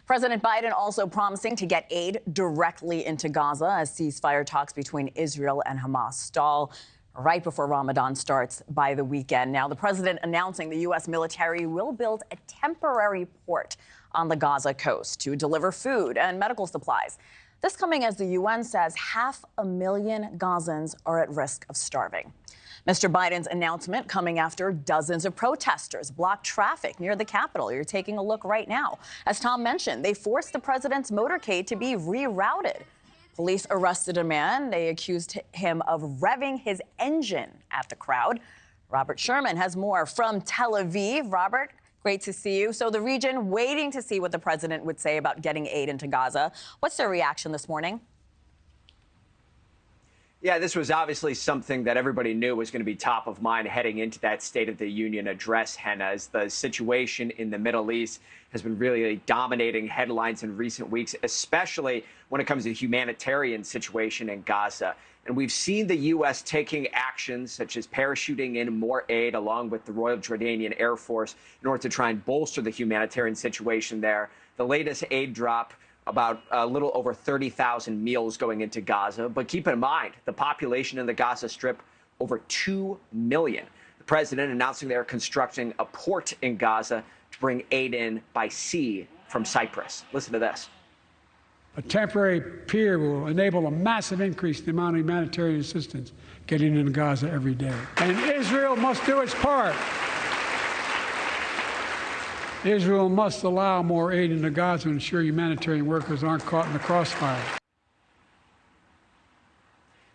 President Biden also promising to get aid directly into Gaza as ceasefire talks between Israel and Hamas stall right before Ramadan starts by the weekend. Now, the president announcing the U.S. military will build a temporary port on the Gaza coast to deliver food and medical supplies. This coming as the UN says 500,000 Gazans are at risk of starving. Mr. Biden's announcement coming after dozens of protesters blocked traffic near the Capitol. You're taking a look right now. As Tom mentioned, they forced the president's motorcade to be rerouted. Police arrested a man. They accused him of revving his engine at the crowd. Robert Sherman has more from Tel Aviv. Robert, great to see you. So the region waiting to see what the president would say about getting aid into Gaza. What's their reaction this morning? Yeah, this was obviously something that everybody knew was going to be top of mind heading into that State of the Union address, Henna, as the situation in the Middle East has been really dominating headlines in recent weeks, especially when it comes to the humanitarian situation in Gaza. And we've seen the U.S. taking actions such as parachuting in more aid along with the Royal Jordanian Air Force in order to try and bolster the humanitarian situation there. The latest aid drop, about a little over 30,000 meals going into Gaza. But keep in mind, the population in the Gaza Strip, over 2 million. The president announcing they're constructing a port in Gaza to bring aid in by sea from Cyprus. Listen to this. A temporary pier will enable a massive increase in the amount of humanitarian assistance getting into Gaza every day. And Israel must do its part. Israel must allow more aid into Gaza to ensure humanitarian workers aren't caught in the crossfire.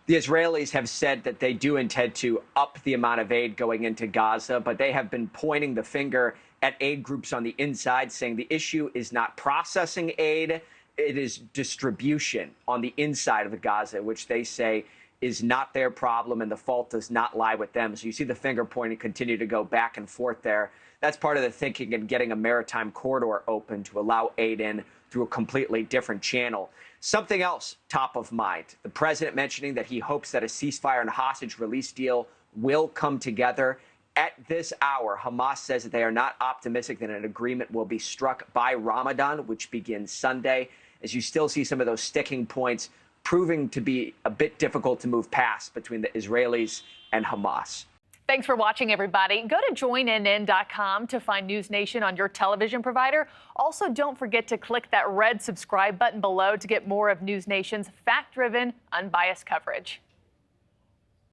The Israelis have said that they do intend to up the amount of aid going into Gaza, but they have been pointing the finger at aid groups on the inside, saying the issue is not processing aid, it is distribution on the inside of the Gaza, which they say is not their problem and the fault does not lie with them. So you see the finger pointing continue to go back and forth there. That's part of the thinking in getting a maritime corridor open to allow aid in through a completely different channel. Something else top of mind, the president mentioning that he hopes that a ceasefire and hostage release deal will come together. At this hour, Hamas says that they are not optimistic that an agreement will be struck by Ramadan, which begins Sunday, as you still see some of those sticking points proving to be a bit difficult to move past between the Israelis and Hamas. Thanks for watching, everybody. Go to joinnn.com to find NewsNation on your television provider. Also, don't forget to click that red subscribe button below to get more of NewsNation's fact-driven, unbiased coverage.